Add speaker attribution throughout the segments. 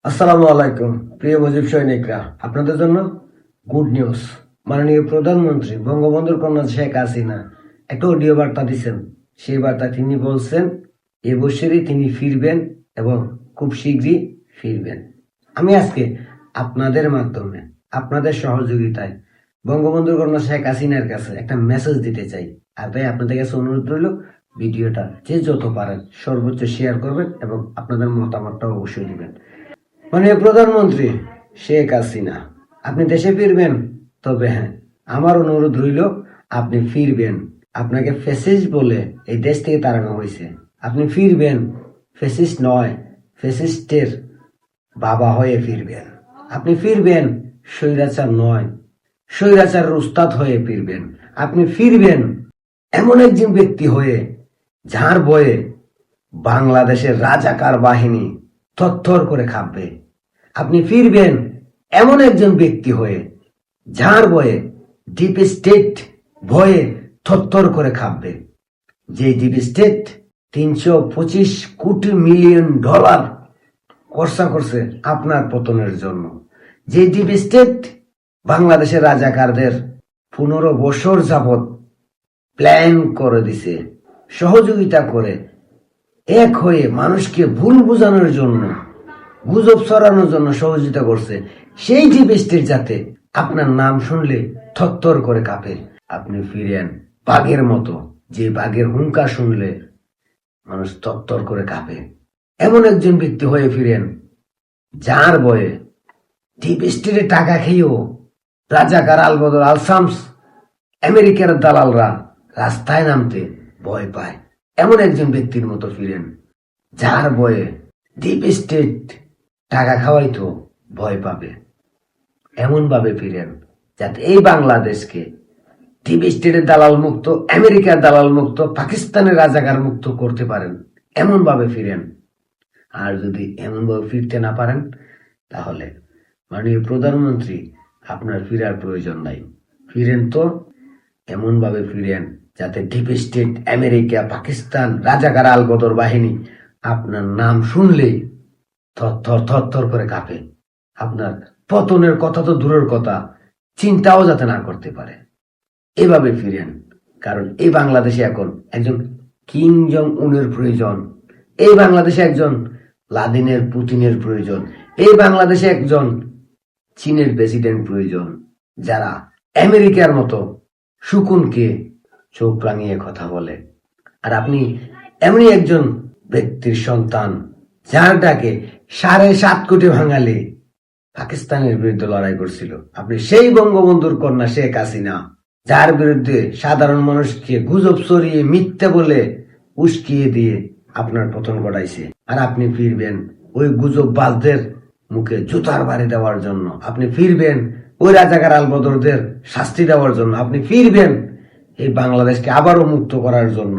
Speaker 1: আসসালামু আলাইকুম প্রিয় মুজিব সৈনিকরা, আপনাদের জন্য গুড নিউজ। মাননীয় প্রধানমন্ত্রী বঙ্গবন্ধুর কন্যা শেখ হাসিনা একটা অডিও বার্তা দিচ্ছেন। সেই বার্তা তিনি বলছেন এ বছরই তিনি ফিরবেন এবং খুব শীঘ্রই ফিরবেন। আমি আজকে আপনাদের মাধ্যমে, আপনাদের সহযোগিতায় বঙ্গবন্ধুর কন্যা শেখ হাসিনার কাছে একটা মেসেজ দিতে চাই। আর তাই আপনাদের কাছে অনুরোধ রইল, ভিডিওটা যে যত পারেন সর্বোচ্চ শেয়ার করবেন এবং আপনাদের মতামতটাও অবশ্যই দিবেন। মাননীয় প্রধানমন্ত্রী শেখ হাসিনা, আপনি দেশে ফিরবেন? তবে হ্যাঁ, আমার অনুরোধ রইল আপনি ফিরবেন। আপনাকে ফ্যাসিস্ট বলে এই দেশ থেকে তাড়ানো হয়েছে। আপনি ফিরবেন, ফ্যাসিস্ট নয়, ফ্যাসিস্টের বাবা হয়ে ফিরবেন। আপনি ফিরবেন, স্বৈরাচার নয়, স্বৈরাচারের উস্তাদ হয়ে ফিরবেন। আপনি ফিরবেন এমন একজন ব্যক্তি হয়ে যার বয়ে বাংলাদেশের রাজাকার বাহিনী থরথর করে কাঁপবে। আপনি ফিরবেন এমন একজন ব্যক্তি হয়ে যার বয়ে ডিপ স্টেট ভয়ে থরথর করে কাঁপবে। যে ডিপ স্টেট 325 কোটি মিলিয়ন ডলার খরচা করছে আপনার পতনের জন্য। যে ডিপ স্টেট বাংলাদেশের রাজাকারদের 15 বছর যাবৎ প্ল্যান করে দিছে, সহযোগিতা করে এক হয়ে মানুষকে ভুল বোঝানোর জন্য, গুজব ছড়ানোর জন্য সহযোগিতা করছে। সেই ডিপ স্টেট যাতে আপনার নাম শুনলে থরথর করে কাঁপে। আপনি ফিরেন বাঘের মতো, যে বাঘের হুঙ্কার শুনলে মানুষ থরথর করে কাঁপে। এমন একজন ব্যক্তি হয়ে ফিরেন যার বয়ে ডিপ স্টেটে টাকা খেয়েও রাজাকার আলবদর আল শামস আমেরিকার দালালরা রাস্তায় নামতে ভয় পায়। এমন একজন ব্যক্তির মতো ফিরেন যার বয়ে ডিপ স্টেট টাকা খাওয়াইতো ভয় পাবে। এমন ভাবে ফিরেন যাতে এই বাংলাদেশকে ডিপ স্টেটের দালাল মুক্ত, আমেরিকার দালাল মুক্ত, পাকিস্তানের রাজাকার মুক্ত করতে পারেন। এমন ভাবে ফিরেন। আর যদি এমন ভাবে ফিরতে না পারেন, তাহলে মাননীয় প্রধানমন্ত্রী আপনার ফিরার প্রয়োজন নাই। ফিরেন তো এমন ভাবে ফিরেন যাতে ডিপ স্টেট, আমেরিকা, পাকিস্তান, রাজাকার আলবদর বাহিনী আপনার নাম শুনলেই থর করে কাঁপে। আপনার পতনের কথা তো দূরের কথা, চিন্তাও যাতে না করতে পারে। এভাবে ফিরেন, কারণ এই বাংলাদেশে এখন একজন কিং জং উনের প্রয়োজন। এই বাংলাদেশে একজন ভ্লাদিমির পুতিনের প্রয়োজন। এই বাংলাদেশে একজন চীনের প্রেসিডেন্ট প্রয়োজন, যারা আমেরিকার মতো শকুনকে চোখ রাঙিয়ে কথা বলে। আর আপনি এমনই একজন ব্যক্তির সন্তান যার ডাকে 7.5 কোটি বাঙালি পাকিস্তানের বিরুদ্ধে লড়াই করছিল। আপনি সেই বঙ্গবন্ধুর কন্যা শেখ হাসিনা, যার বিরুদ্ধে সাধারণ মানুষকে গুজব ছড়িয়ে মিথ্যে বলে উস্কিয়ে দিয়ে আপনার পতন ঘটাইছে। আর আপনি ফিরবেন ওই গুজব বাজদের মুখে জুতার বাড়ি দেওয়ার জন্য। আপনি ফিরবেন ওই রাজাকার আলবদরদের শাস্তি দেওয়ার জন্য। আপনি ফিরবেন এই বাংলাদেশকে আবারও মুক্ত করার জন্য।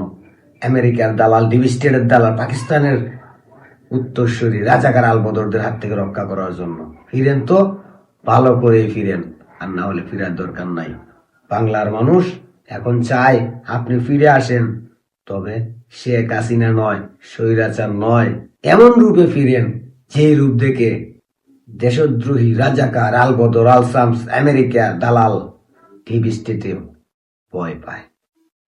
Speaker 1: আমেরিকার দালাল, ডিপ স্টেটের দালাল, পাকিস্তানের উত্তরসূরি রাজাকার আলবদরদের হাত থেকে রক্ষা করার জন্য। ফিরেন তো, ভালো করে ফিরেন, আর না হলে ফিরার দরকার নাই। বাংলার মানুষ এখন চায় আপনি ফিরে আসেন, তবে শেখ হাসিনা নয়, স্বৈরাচার নয়, এমন রূপে ফিরেন যে রূপ দেখে দেশদ্রোহী রাজাকার আলবদর আল শামস, আমেরিকা দালাল, ডিপ স্টেটেও ভয় পায়।